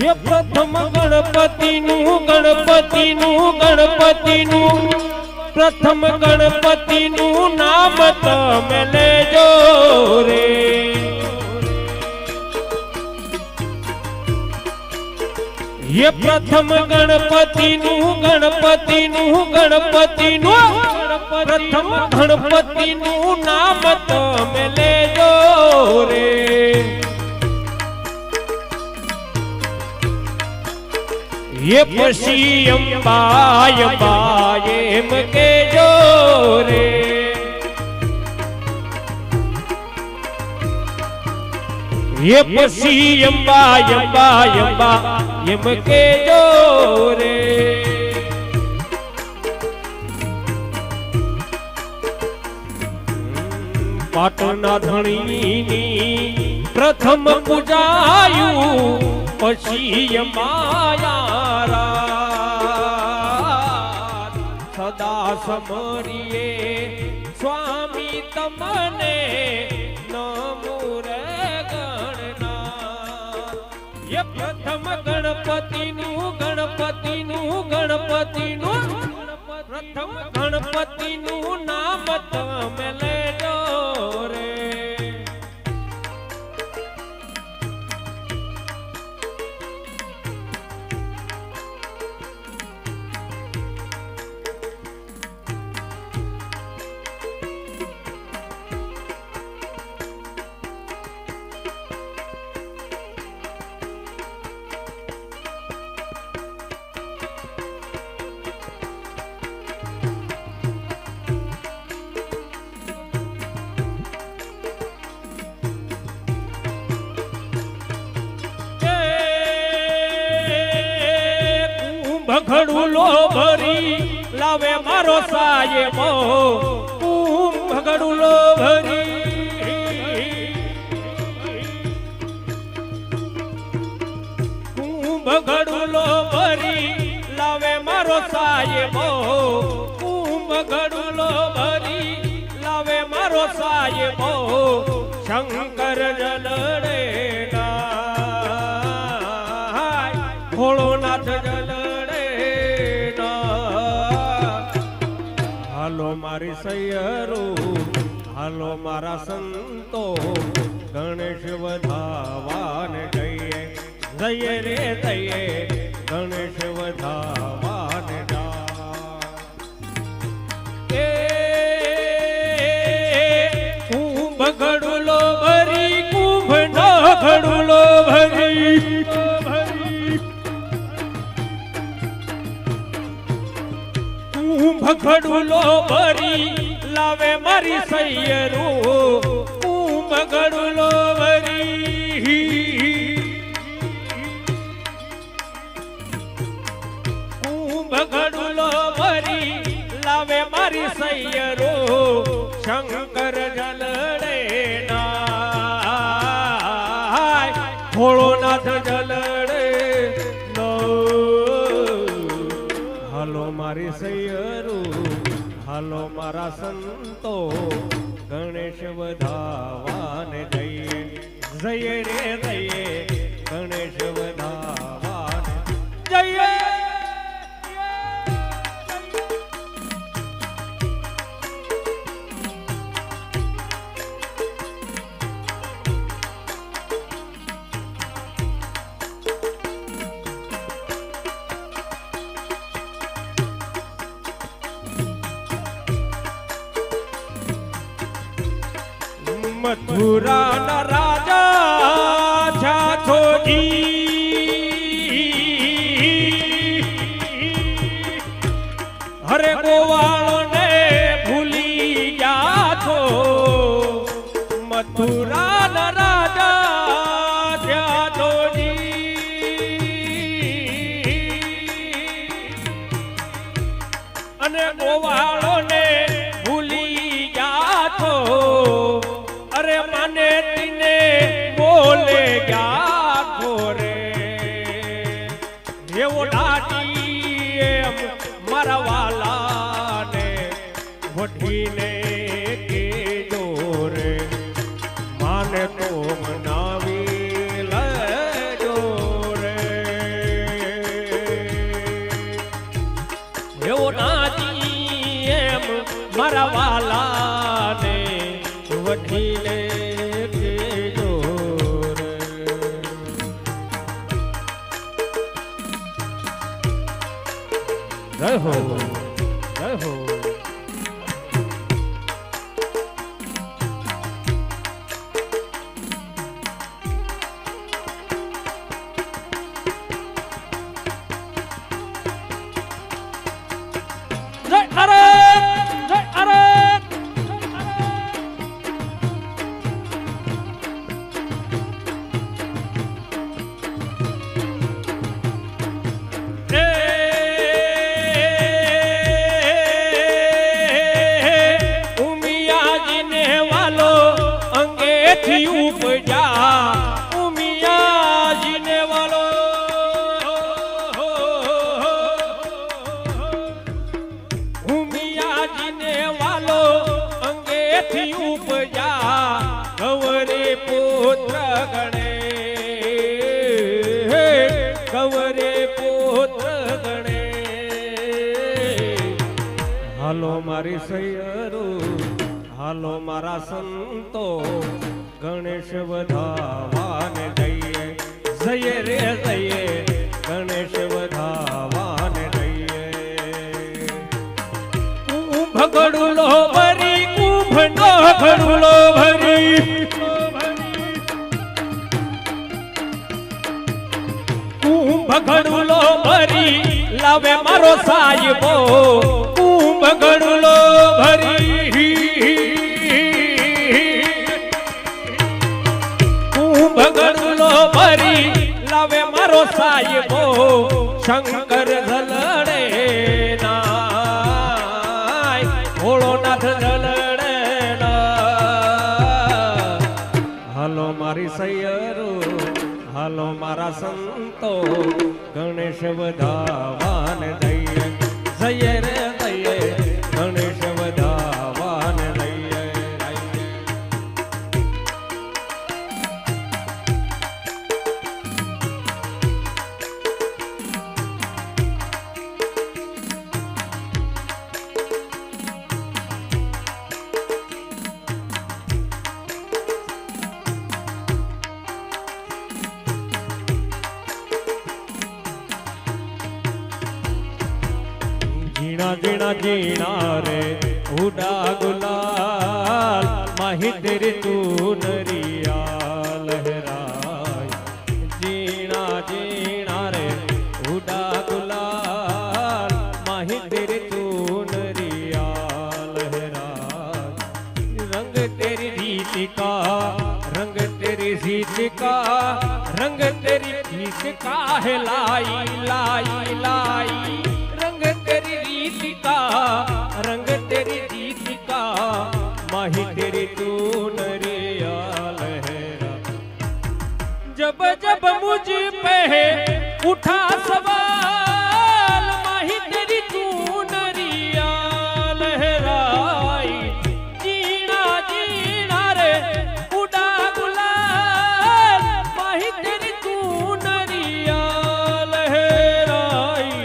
ये प्रथम गणपतिनु प्रथम गणपतिनु नाम तमे लेजो रे। ये प्रथम गणपतिनु प्रथम गणपतिनु नाम तमे लेजो रे। ये पशी अंबाय एम के जो रे। ये पशी अंबाय एम के जो रे। पाटना धणी प्रथम पूजायु पशी माया सदा समरिए स्वामी तमने नमो रे गणनाथ। ये प्रथम गणपतिनु प्रथम गणपतिनु नाम तमे लेजो रे। भगड़ुलो भरी लावे मारो सायमो भगड़ुलो भरी भगड़ुलो भरी लावे मारो सायमो भगड़ुलो भरी लावे मारो सायमो शंकर जलड़े ना भोलोनाथ जलड़े ना। हालो मारी सैयरो हालो मारा संतो गणेश वधावान जय जय रे जय गणेश वधावान जा। कुंभ घड़ुलो भरी कुंभ न घड़ुलो भरी भगड़ुलो भरी लावे मारी सैयरो भगड़ुलो भरी भगड़ुलो भरी लावे मारी सैयरो शंकर जलड़े ना भोलोनाथ जलड़े नो। हालो मारी सैयरो हालो मारा संतो गणेश वधावान जय जय रे जय गणेश वधावान जय। मथुरा न राजा छाछो जी हरे गोवालों ने भूली जा छो। मथुरा न राजा छाछो जी अने गोवालों ने भूली जा छो। अरे माने तीने बोले क्या खोरे ये वो डाटी मरवाला ने वठी ने के जोरे माने तो मनावी ले जोरे। એવો નાજી એમ મારા વાલાને વઢીને કેજો રે. જય હો જય હો. હાલો મારી સૈયરો હાલો મારા સંતો ગણેશ વધાવાને જઈએ જઈએ રે જઈએ ગણેશ વધાવાને જઈએ. ભગડુલો ભરી કુંભનો ભગડુલો ભરી ભગડુલો ભરી લાવે મારો સાહેબો ભગડુલો ભરી ભગડુલો ભરી લાવે મારો સાહેબો શંકર ઝલડે નાય ભોળોનાથ ઝલડે ના. હાલો મારી સૈયરો હાલો મારા સંતો ગણેશ વધાવાને દઈએ જઈએ રે દઈએ ગણેશ વધાવાને દઈએ. जीना जीना जीना रे उड़ा गुलाल माही तेरी तू नरिया लहराय. जीना जीना रे उड़ा गुलाल माही तेरी तू नरिया लहराय. रंग तेरी रीत का रंग तेरी रीत का रंग तेरी रीत का है लाई लाई लाई. रंग तेरी रीत का रंग तेरी रीत का माही तेरी तू नरिया लहरा. जब जब मुझ पे उठा सवाल माही तेरी तू नरिया लहराई. जीना जीना रे उड़ा गुलाल माही तेरी तू नरिया लहराई.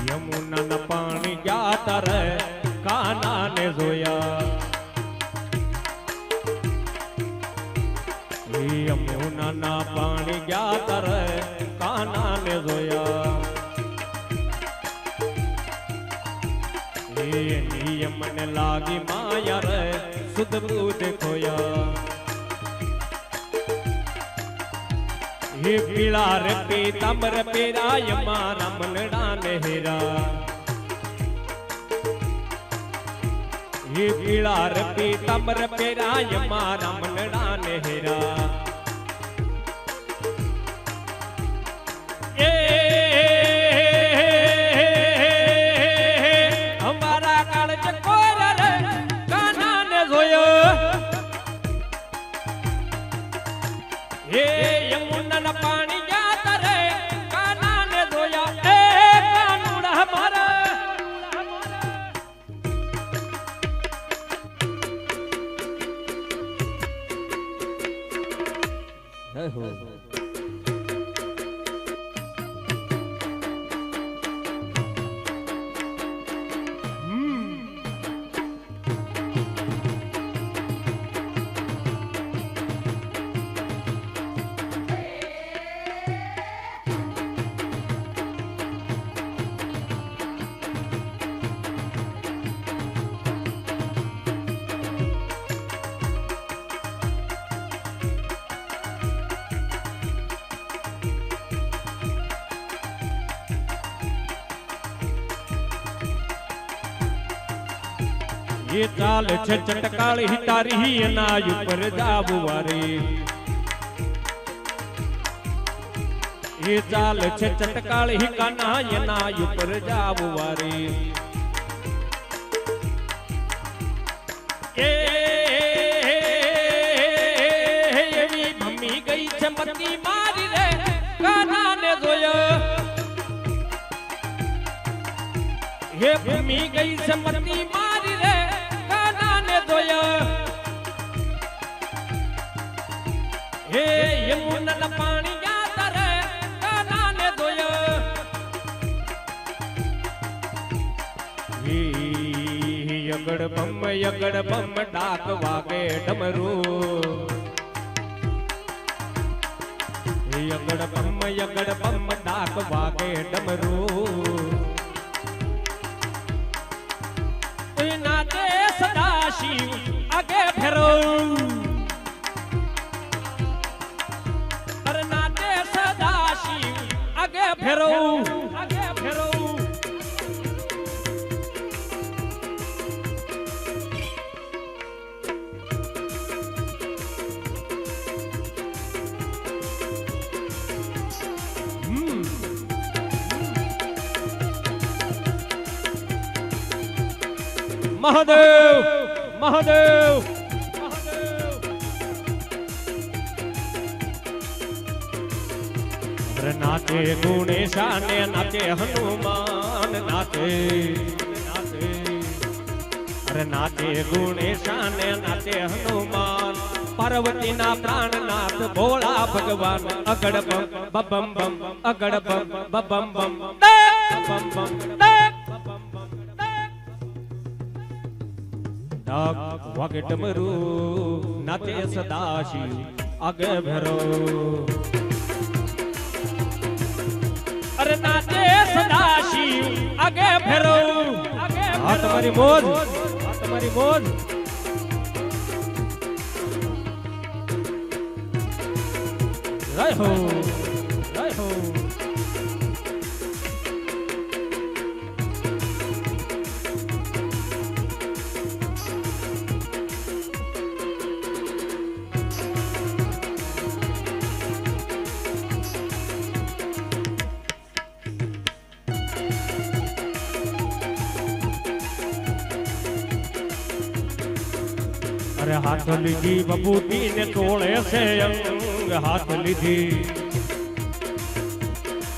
યમુના પાણી ગયા રે કાના ને જોયા. યમુના પાણી ગયા રે કાના ને જોયા. નિયમને લાગ जी माया रे सुध बुध खोया ये पीला रे पीताम्बर पेराय मारा मनड़ा नेहरा ये पीला रे पीताम्बर पेराय मारा मनड़ा नेहरा ये चाल छे चटकाल ही तारी ही अनाज पर जाबू वारी ये चाल छे चटकाल ही काना अनाज पर जाबू वारी ये भम्मी गई छे मती मारी रे काना ने जोया ये भम्मी गई छे मती मारी रे हे यमुना न पानी जाता रे काना ने धोया यगड़ बम डाक वागे डमरू यगड़ बम डाक वागे डमरू ना दे सदाशिव आगे फेरो फेरो आगे फेरो महादेव महादेव नाचे गुणेशा ने नाचे हनुमान नाचे नाचे अरे नाचे गुणेशा ने नाचे हनुमान पार्वती ना प्राणनाथ भोला भगवान अगड़ बम बम बम अगड़ बम बम बम बम बम डाक वागे डमरू नाचे सदाशिव आगे भैरो अरे नाचे सदाशिव आगे फेरो हाथ तुम्हारी मोज हाथ तुम्हारी मोज जय हो जय हो अरे हाथ लीधी बबूती ने तोड़े से अंग हाथ लीधी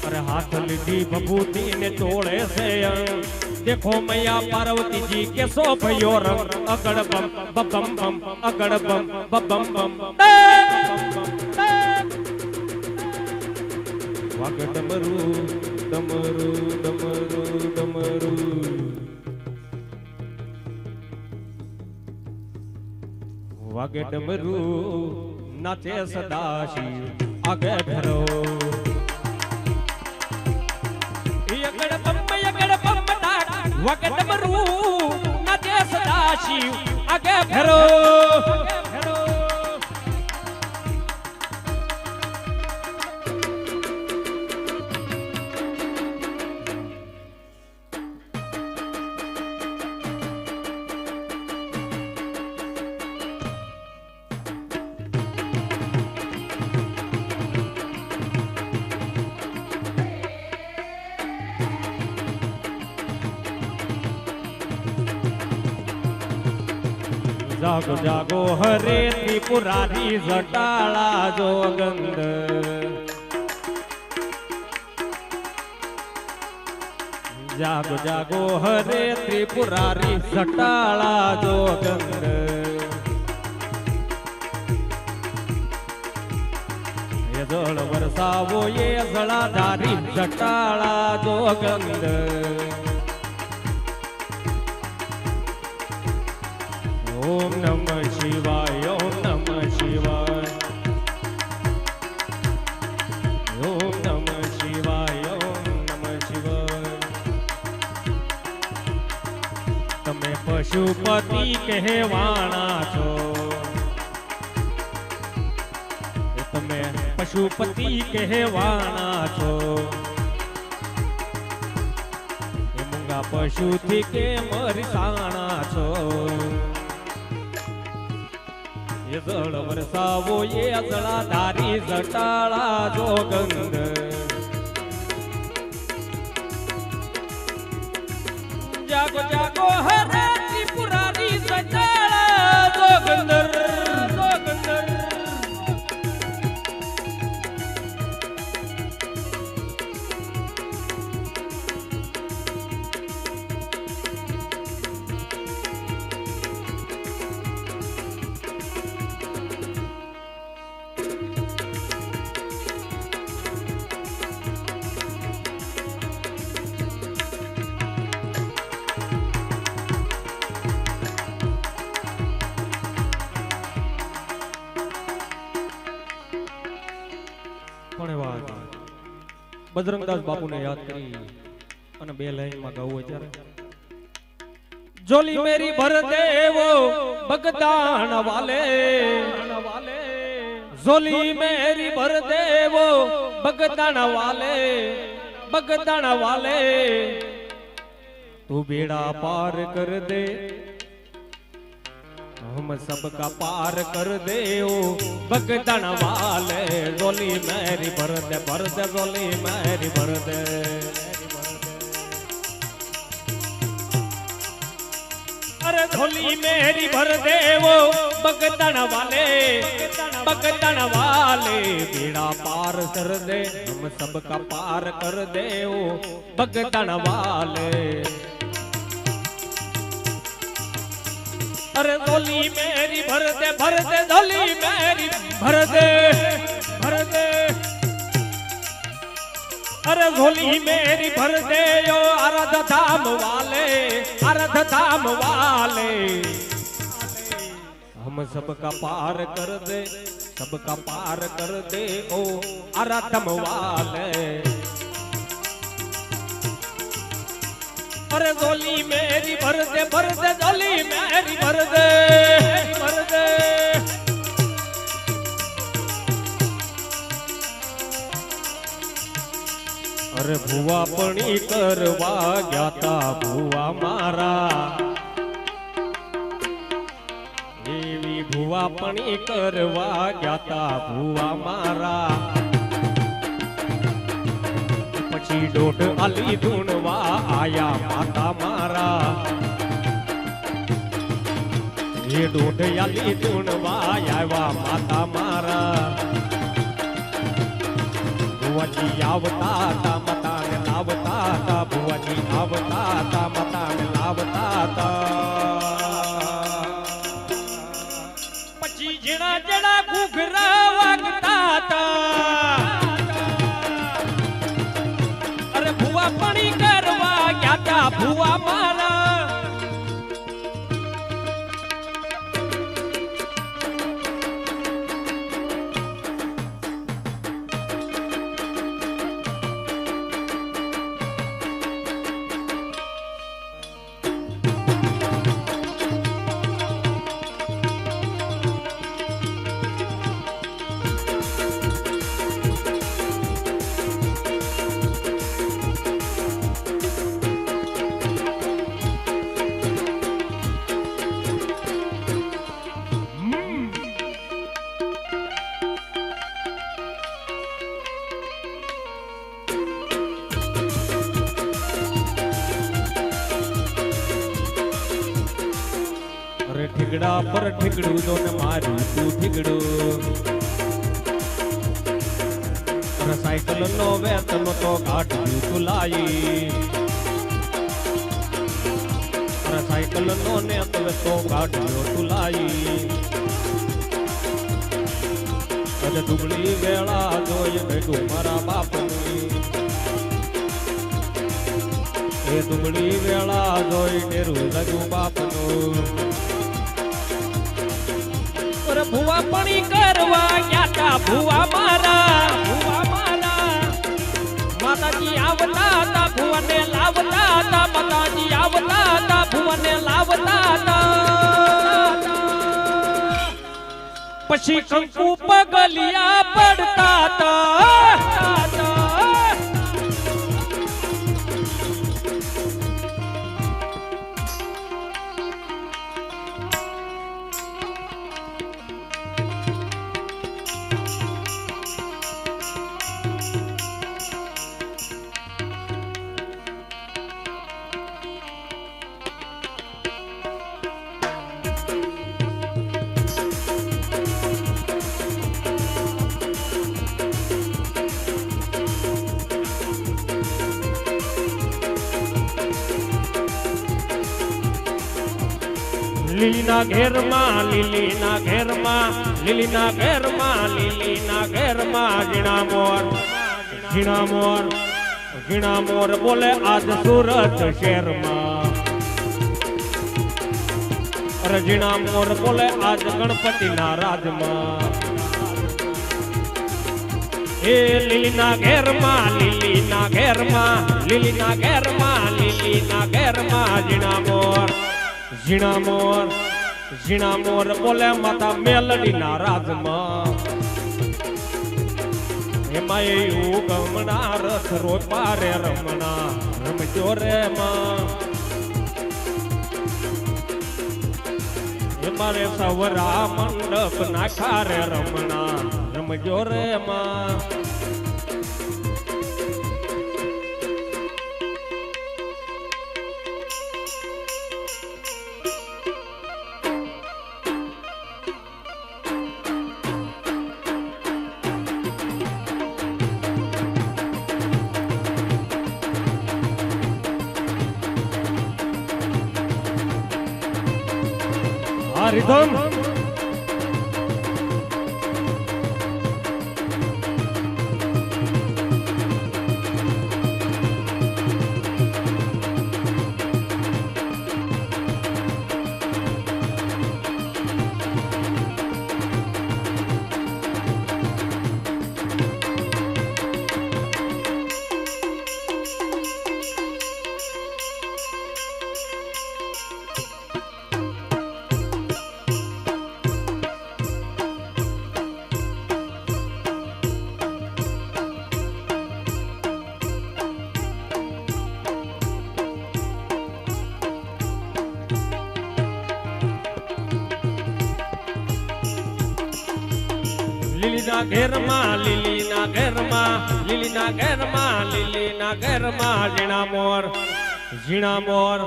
अरे हाथ लीधी बबूती ने तोड़े से अंग देखो मैया पार्वती जी के सो भयो रंग अगड़ बम बम बम अगड़ बम बम बम वाग डमरू डमरू डमरू डमरू वागे डमरू नाचे सदाशिव आगे भरो यगड़ बम डाक वागे डमरू नाचे सदाशिव शिव आगे फेरो जागो जागो हरे त्रिपुरारी जटाळा जोगंद जागो जागो हरे त्रिपुरारी जटाळा जोगंद ये जळ वरसावो ये जळाधारी जटाळा जोगंद ओम नमः शिवाय ओम नमः शिवाय ओम नमः शिवाय ओम नमः शिवाय तमे पशुपति कहेवाना छो तमे पशुपति कहेवाना छो मूंगा पशु थी के मरसाणा छो ये जळ वरसावो ये जळाधारी जटाळा जोगंद जागो जागो हरे त्रिपुरारी जटाळा जोगंद जोगंद बजरंगदास बापू ने याद करी અને બે લાઈન માં ગાવું ત્યારે જોલી મેરી ભર દેવો બગદાણ વાલે જોલી મેરી ભર દેવો બગદાણ વાલે तू बेड़ा पार कर दे हम सबका पार कर दे ओ बगदाण वाले जोली मेरी भर दे जोली मेरी भर दे अरे झोली मेरी भर दे वो बगदाण वाले बेड़ा पार कर दे हम सबका पार कर दे ओ बगदाण वाले अरे झोली मेरी भर दे झोली मेरी भर दे अरे झोली मेरी भर दे यो आराध धाम वाले हम सबका पार कर दे ओ आराधम वाले अरे झोली मेरी भर दे झोली मेरी भर दे अरे भुवा पणी करवा जाता भुवा मारा देवी भुवा पणी करवा जाता भुवा मारा पछी डोट आली धूणवा आया माता मारा ये डोट आली धूणवा आया माता मारा बुआजी आवता ता मता ने लावता ता बुआजी आवता ता मता ने लावता ता पछी जड़ा जड़ा घुघरा वागता ता अरे भुआ पणी करवा गया था भुआ मारा અરે ઠીકડા પર ઠીકડું જો ને માર્યું તું ઠીકડું. અરે સાયકલ નો વેતન તો કાઢ્યું તું લાઈ. અરે સાયકલ નો ને તો કાઢ્યો તું લાઈ. અરે દુબળી વેળા જોઈ બેઠું મારા બાપની. એ દુબળી વેળા જોઈ ડેરું લગું બાપનું. અરે ભુવા પણી કરવા ગયા ભુવા મારા. ભુવા મારા માતાજી આવતા હતા ભુવાને લાવતા હતા. માતાજી આવતા હતા ભુવાને લાવતા હતા. પછી કંકુ પગલિયા પડતા હતા. લીલીના ઘેરમાં લીલીના ઘેરમાં લીલીના ઘેરમાં લીલીના ઘેરમાં ઝીણા મોર ઝીણા મોર ઝીણા મોર બોલે આજ સુરત શહેરમાં. અરે ઝીણા મોર બોલે આજ ગણપતિના રાજમાં. એ લીલીના ઘેરમાં લીલીના ઘેરમાં લીલીના ઘેરમાં લીલીના ઘેરમાં ઝીણા મોર ઝીણા મોર ઝીણા મોર બોલે માતા મેલડીના રાજમાં. એમાં એવું ગમણા રથ રોપા રે રમણા રમજો રે માં. એમાં રે સવરા મંડપ નાખા રે રમણા રમજો રે માં. रिदम લીલીના ઘેરમાં લીલીના ઘેરમાં લીલીના ઘેરમાં લીલીના ઘેરમાં ઝીણા મોર ઝીણા મોર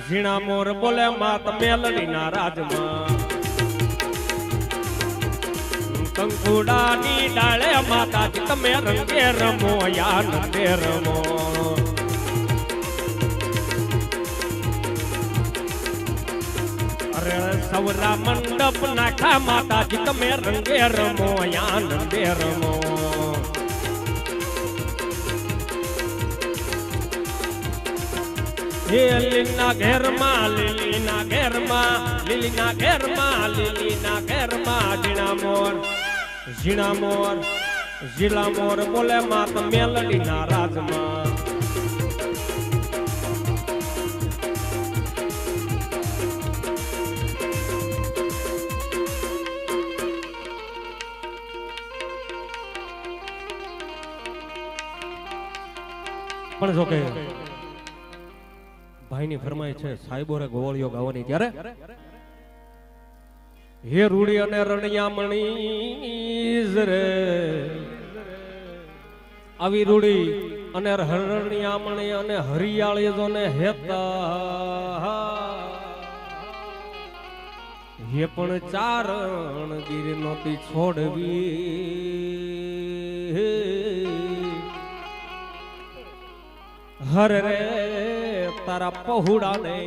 ઝીણા મોર બોલે માત મેલડીના રાજમાં. કંકુડાની ડાળે માતાજી તમે રંગે રમો યાનંદે રમો. સવરા મંડપ નાખા માતાજી તમે રંગે રમો આનંદે રમો. હે લીલીના ઘેરમાં લીલીના ઘેરમાં લીલીના ઘેરમાં લીલીના ઘેરમાં ઝીણા મોર ઝીણા મોર ઝીણા મોર બોલે માત મેલડીના રાજમાં. પણ જો કે ભાઈની ફરમાઈ છે સાહેબો રે ગોવાળીઓ ગાવાની ત્યારે હે રૂડી અને રણિયામણી રે આવી રૂડી અને રણિયામણી અને હરિયાળી જો ને હેતા હે પણ ચારણ ગીર નોતી છોડવી હર રે તારા પહોળાને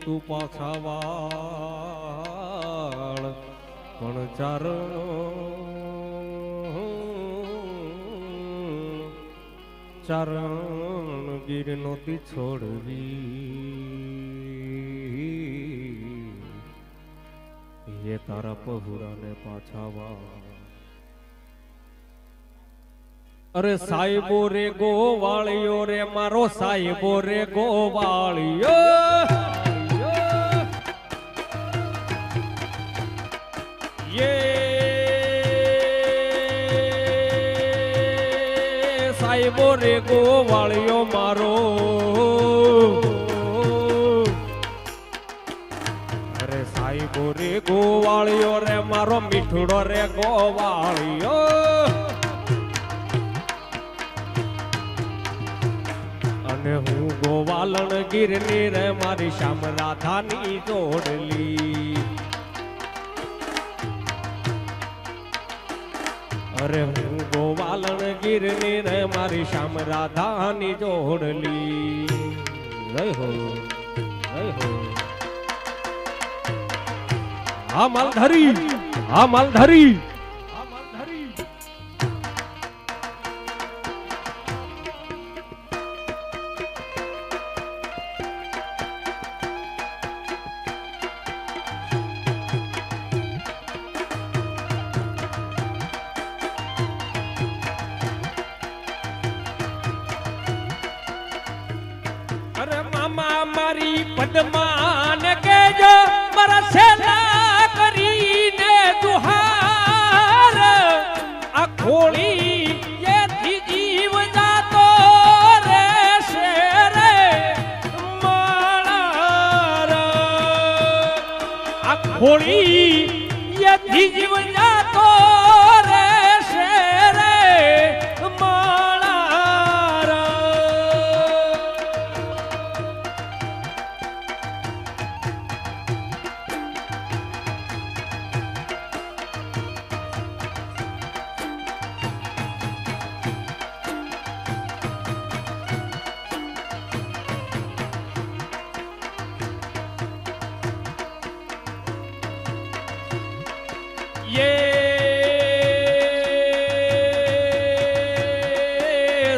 તું પાછા વાળ પણ ચારણ ગીર નોતી છોડવી એ તારા પહોળાને પાછા વાળ અરે સાહેબો રે ગોવાળિયો રે મારો સાહેબો રે ગોવાળિયો સાહેબો રે ગોવાળિયો મારો અરે સાહેબો રે ગોવાળિયો રે મારો મીઠડો રે ગોવાળિયો અને હું ગોવાલણ ગીરની રે મારી શ્યામ રાધાની જોડલી અરે હું ગોવાલણ ગીરની રે મારી શ્યામ રાધાની જોડલી જય હો હા માલધારી હા માલધારી પદ્માન કેજો મારા સેલા કરીને દુહાર આ ખોળી એથી જીવ જાતો રે શેરે માળાર આ ખોળી એથી જીવ જાતો રે શેરે માળાર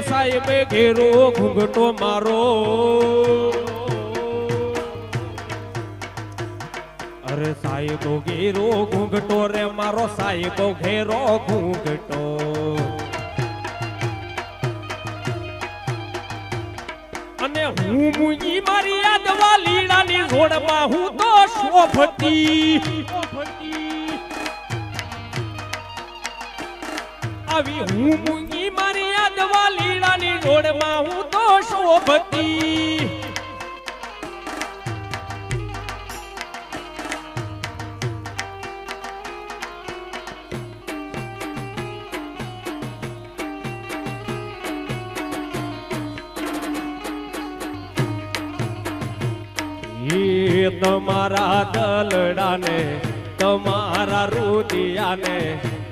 સાહેબે ઘેરો ઘૂંઘટો મારો અરે સાહેબો ઘેરો ઘૂંઘટો રે મારો સાહેબો ઘેરો ઘૂંઘટો અને હું મુઈ મારી યાદવા લીલાની જોડમાં હું તો શોભતી આવી હું મુઈ મારી યાદવા લીલાની જોડમાં હું તો શોભતી તમારા દલડાને તમારા રુદિયાને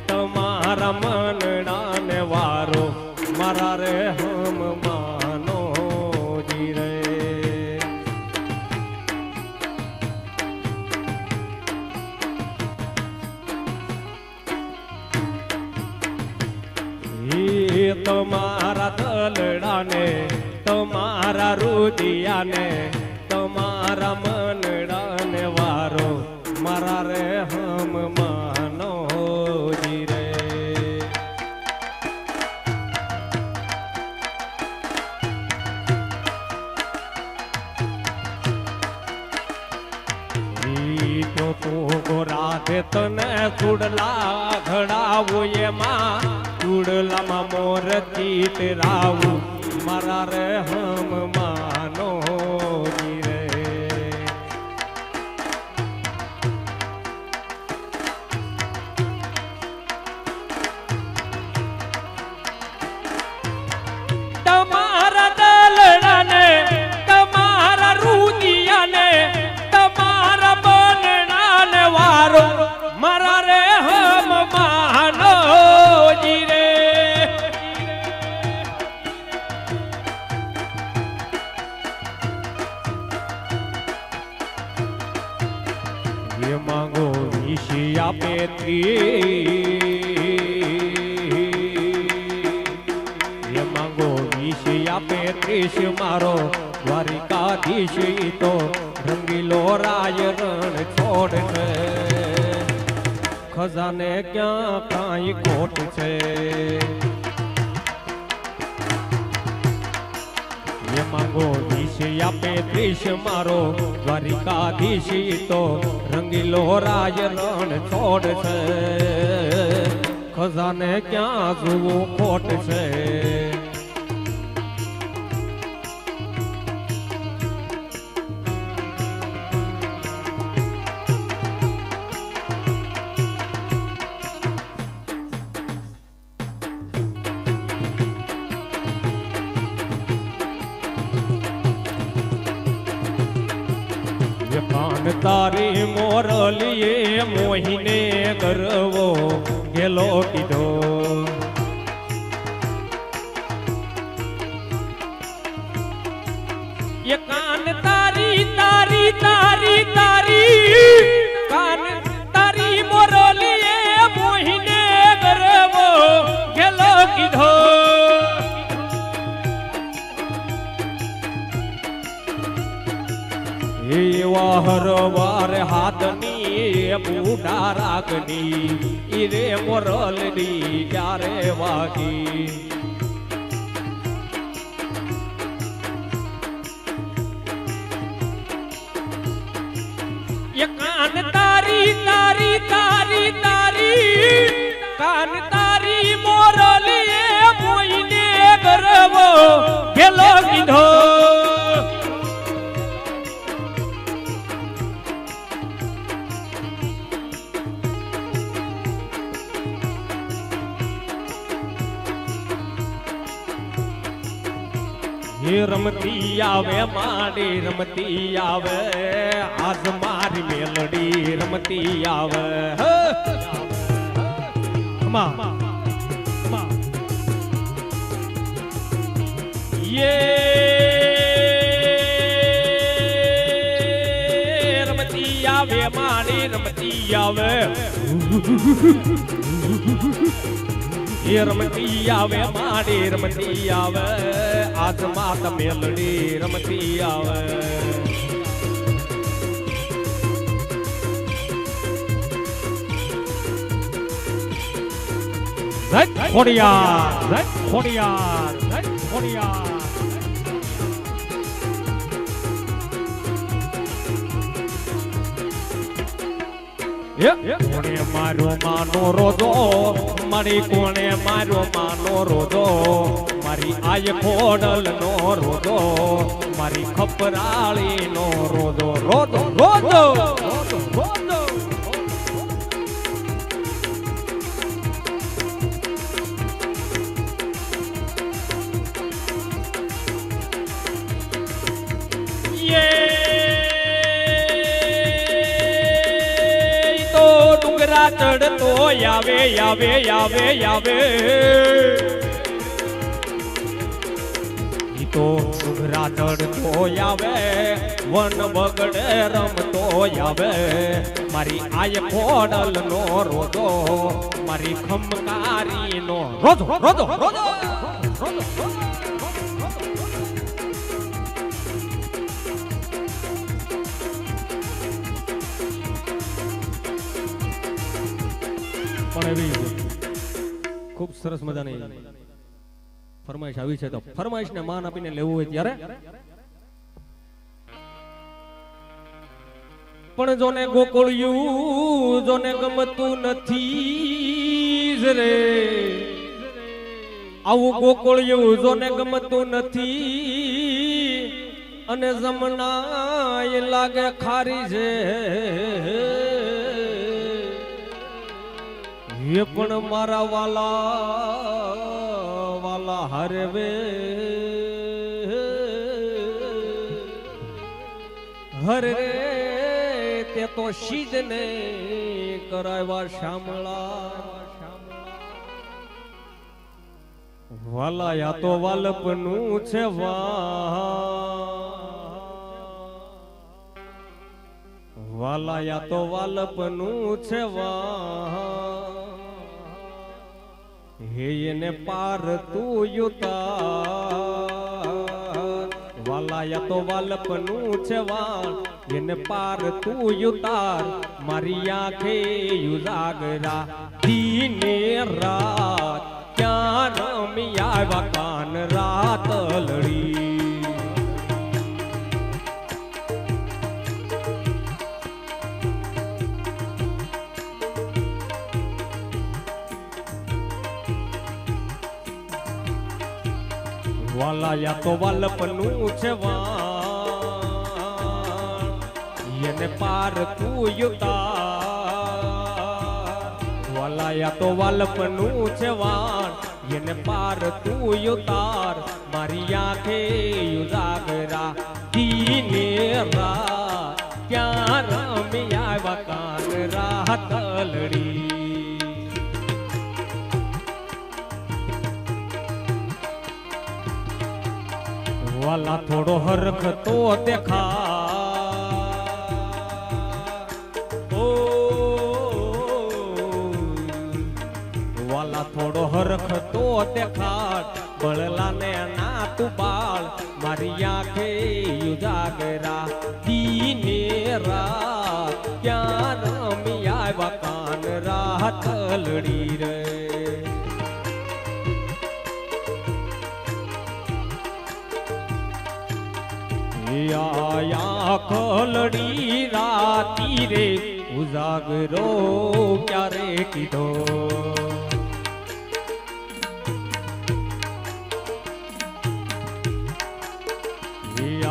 તમારા મનડાને વારો મારા રે હમ માનો જીરે તમારા દલડાને તમારા રુદિયાને તમારા મનડાને વારો મારા રે હમ માનો જીરે તો તું રાધે તને ચૂડલા ઘડાવું એમાં ચૂડલામાં મોર ચિતરાવું મારા રે હમ માનો જીરે તમારા દલડાને તમારા રૂદિયાને તમારા બનડાને વા વીસી આપે એ માંગો વીસી આપે 30 મારો દ્વારિકાધીશ તો રંગીલો રાય રણ છોડ છે ખજાને ક્યાં કાંઈ ખોટ છે એ માંગો વીસી આપે 30 મારો દ્વારિકાધીશ તો રંગીલો રાય રણ છોડ છે ખજાને ક્યાં જોવું ખોટ છે તારી મોરલીએ મોહીને ગરવો ગેલો કીધો એ કાન તારી તારી તારી તારી કાન તારી મોરલીએ મોહીને ગરવો ગેલો કીધો એવા હરવાર હાથની બુઢા રાખની ઈરે મોરલની ક્યારે વાગી એ કાન તારી તારી તારી તારી કાન તારી મોરલીએ મોઈને ગરવો ગેલો કીધો રમતી આવે માડી રમતી આવે આજ મારી મેલડી રમતી આવે રમતી આવે માડી રમતી આવે એ રમતી આવે માડી રમતી આવે આજ માત મેલડી રમતી આવે ખોડિયાર ખોડિયાર ખોડિયાર કોણે મારો માનો રોજો મારી કોણે મારો માનો રોજો મારી આય ખોડલ નો રોજો મારી ખપરાળી નો રોજો રોજો રોજો રોજો ચડતો આવે આવે આવે આવે ઈ તો ડુંગરા ચડતો આવે વન બગડે રમતો આવે મારી આય ખોડલ નો રોજો મારી ખમકારી નો રોજો રોજો રોજો ખૂબ સરસ મજાની ફરમાઈશ આવી છે તો ફરમાઈશ ને માન આપીને લેવું હોય ત્યારે પણ જોને ગોકળિયું જોને ગમતું નથી રે આવું ગોકળિયું જોને ગમતું નથી અને જમના એ લાગે ખારી છે એ પણ મારા વાલા હરવે હરે તે તો શીદને કરાવ્યા શામળા વાલા યા તો વાલપનું છે વાલાયા તો વાલપનું છે હે એને પાર તું યુતાર વાલાયા તો વાલપનું છે એને પાર તું યુતાર મારી આંખે યુજાગરા દીને રાત ક્યાં રમી આવ્યા કાન રાત લડી વાલાયા તો વાલપનું છે એને પાર તું યુતાર વાલાયા તો વાલપનું છે એને પાર તું યુતાર મારી આંખે યુજાગરા દીને રાત ક્યાં રમી આવ્યા કાન રાત લડી વાલા થોડો હરખ તો દેખા ઓ વાલા થોડો હરખ તો દેખાડ બળલા ને ના તું બાળ મારી આંખે યુજાગરા દીને રાત ક્યાં રમી આવ્યા કાન રાત લડી રે આયા ખલડી રાતી રે ઉજાગરો ક્યારે કીધો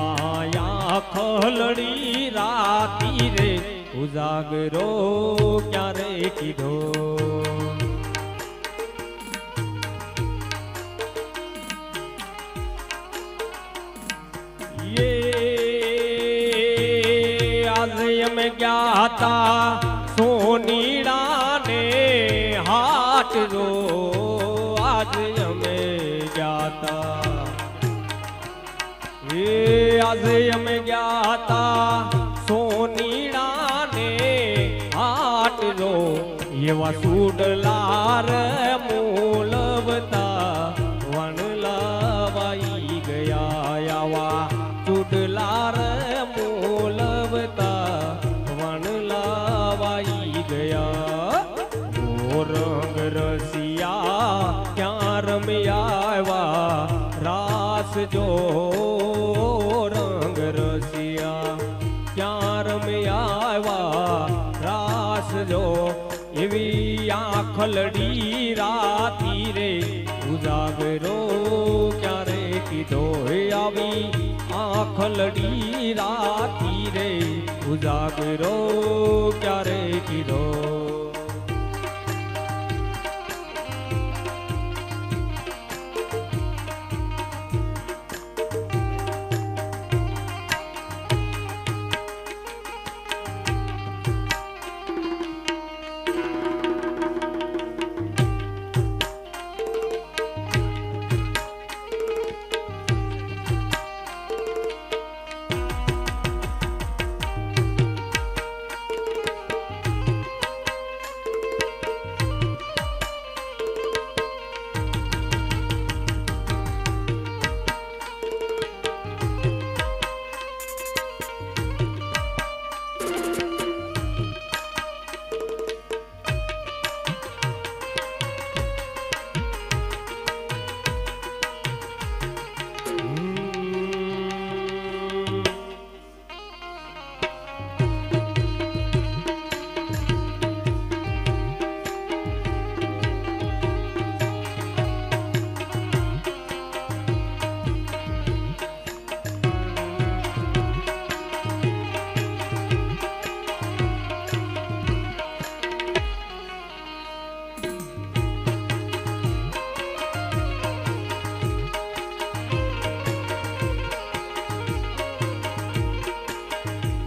આયા ખલડી રાતી રે ઉજાગરો ક્યારે કીધો અમે ગયા તા સોનીડા ને હાટ રો આજ અમે ગયા તા આજે અમે ગયા તા સોનીડા ને હાટ રો એવા સુડલાર મૂલવતા વણલાવાઈ ગયા આવા સુડલાર મૂલવતા વણલાવાઈ ગયા ઓ રંગ રસિયા ક્યાં રમ્યા આવ્યા રાસ જો રંગ રસિયા ક્યાં રમ્યા આવ્યા રાસ જો એવી આંખલડી રાતી રે ઉજાગરો ક્યારે કીધો આવી આંખલડી રાતી રે ઉજાગરો ક્યારે કીધો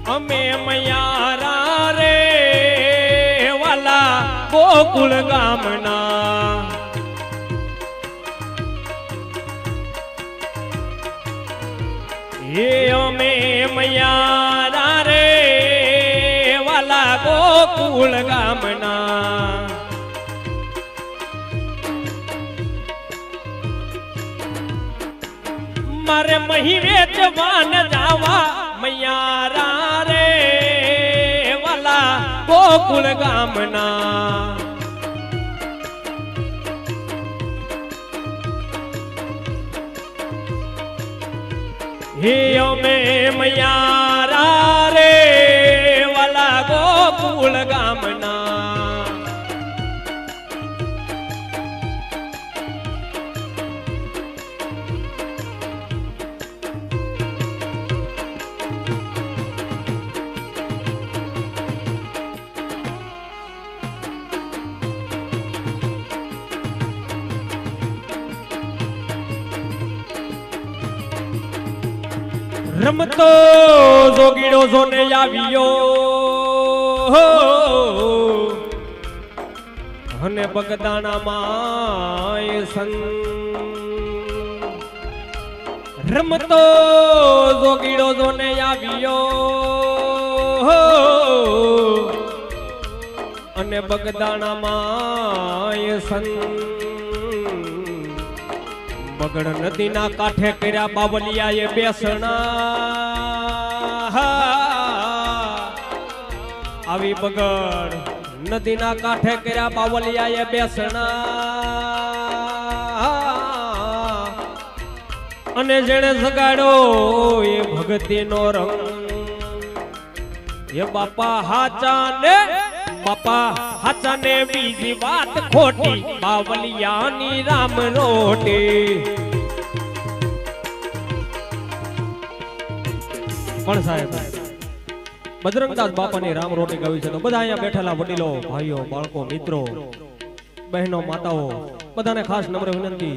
અમે મયારા રે વાલા ગોકુળ ગામના એ અમે મયારા રે ગોકુળ ગામના મારે મહી વેચવાન જાવા મૈયારા રે વાલા ગોકુળ ગામના હે અમે મૈયારા રે વાલા ગોકુળ ગામના રમતો જોગીડો જોને આવ્યો અને બગદાણામાં સન રમતો જોગીડો જોને આવ્યો અને બગદાણામાં સન બગડ નદીના કાંઠે કર્યા બાવલિયાએ બેસણા આવી બગડ નદીના કાંઠે કર્યા બાવલિયાએ બેસણા અને જેણે જગાડ્યો એ ભક્તિનો રંગ એ બાપા હાચા ને બીજી વાત ખોટી બાવલિયાની રામ રોટી પણ સાહેબ બજરંગદાસ બાપાની રામ રોટી ગાવી છે તો બધા અહીંયા બેઠેલા વડીલો ભાઈઓ બાળકો મિત્રો બહેનો માતાઓ બધાને ખાસ નમ્ર વિનંતી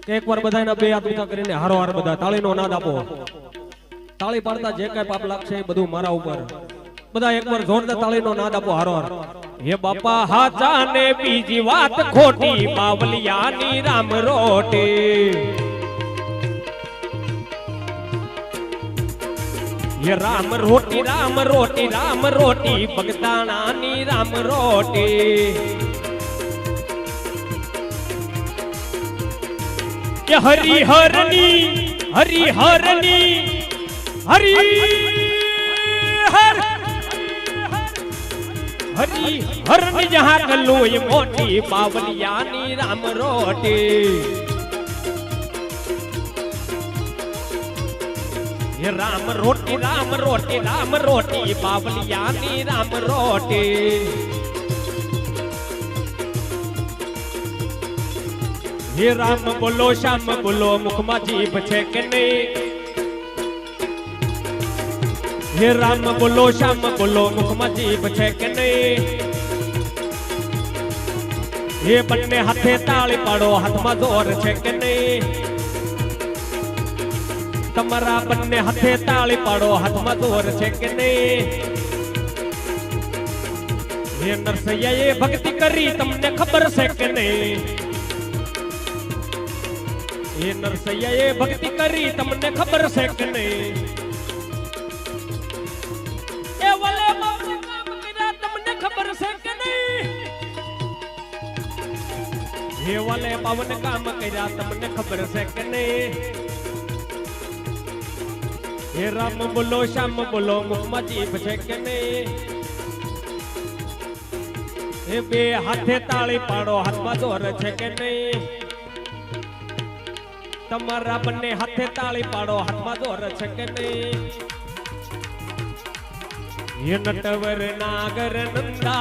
કે એકવાર બધાના બે હાથ ઊંચા કરીને હારો હાર બધા તાળીનો નાદ આપો તાળી પાડતા જે કઈ પાપ લાગશે એ બધું મારા ઉપર બધા એકવાર જોરદાર તાળીનો નાદ આપો હારો હાર હે બાપા હાચા ને બીજી વાત ખોટી બાવલિયાની રામ રોટી ये राम रोटी राम रोटी राम रोटी बगदाणानी राम रोटी के हरिहरनी हरिहरनी हरिहर हरिहरनी जहाँ कल्लू ये मोटी बावलियानी राम रोटी ये राम रोटी राम रोटी राम रोटी बावलियानी राम रोटी ये राम बोलो श्याम बोलो मुखमा जीभ छे के नहीं ये राम बोलो श्याम बोलो मुखमा जीभ छे के नहीं ये बन्ने हाथे ताली पाड़ो हाथ में जोर छे के नहीं तमरा बन्ने हाथे ताली पाड़ो हाथ में जोर छे के नहीं ये नरसैया ये भक्ति करी तमने खबर से के नहीं ये नरसैया ये भक्ति करी तमने खबर से के नहीं ए वाले बाबू काम किया तमने खबर से के नहीं ये वाले पावन काम किया तमने खबर से के नहीं ये राम बोलो श्याम बोलो मुखमा जीभ छे के नहीं ये बे हाथे ताली पाड़ो हाथ में जोर छे के नहीं तमारा बन्ने हाथे ताली पाड़ो हाथ में जोर छे के नहीं ये नटवर नागर नंदा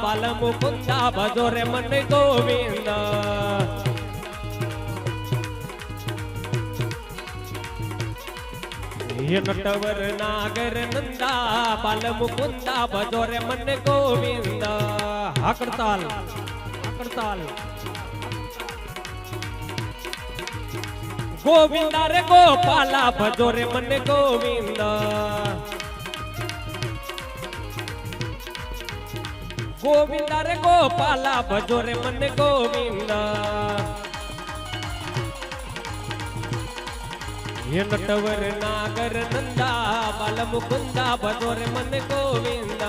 बाल मुकुंदा भजोरे मन गोविंदा ये नटवर नागर नंदा बाल मुकुंदा भजोरे मन गोविंदा हकड़ताल हकड़ताल गोविंदा रे गोपाला भजोरे मन गोविंदा गोविंदा रे गोपाला भजोरे मन गोविंदा ये नटवर नागर नंदा बाल मुकुंदा भजोरे मन गोविंदा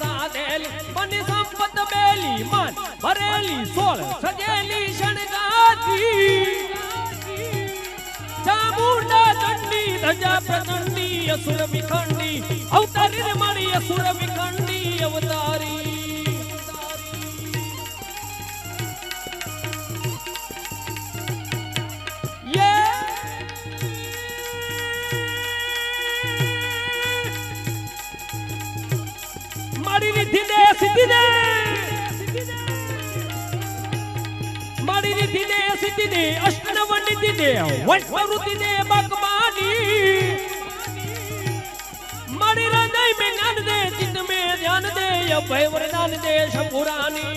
સાધેલી મની સંપત બેલી મન ભરેલી સોળ સજેલી શણગાતી ચામુંડા ચંડી ધજા પ્રચંડી અસુર વિખંડી અવતારી રે મારી અસુર વિખંડી અવતારી મારી રીતિ દે સિદ્ધિ દે મારી રીતિ દે સિદ્ધિ દે અષ્ટનવ નિધિ દે વૈષ્ણવૃતિ દે ભગવાની મારી હૃદય મે જ્ઞાન દે ચિત્ત મે ધ્યાન દે અભય વરદાન દે શંભુરાની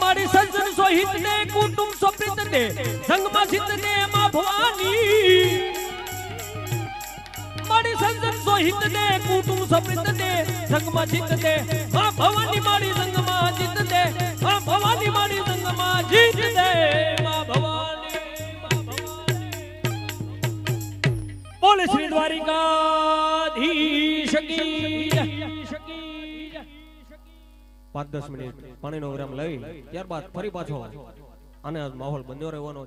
મારી સજ્જન સોહિત દે કુટુંબ સોપ્રિત દે સંગમાં સિદ્ધ દે માં ભવાની મારી સજ્જન સોહિત દે કુટુંબ સોપ્રિત દે સંગમાં સિદ્ધ દે માં ભવાની મારી સંગમાં જીત દે માં ભવાની મારી સંગમાં જીત દે માં ભવાની બોલે શ્રી દ્વારિકાધીશ કી 5-10 મિનિટ પાણીનો વિરામ લઈ ત્યારબાદ ફરી પાછો અને માહોલ બન્યો રહેવાનો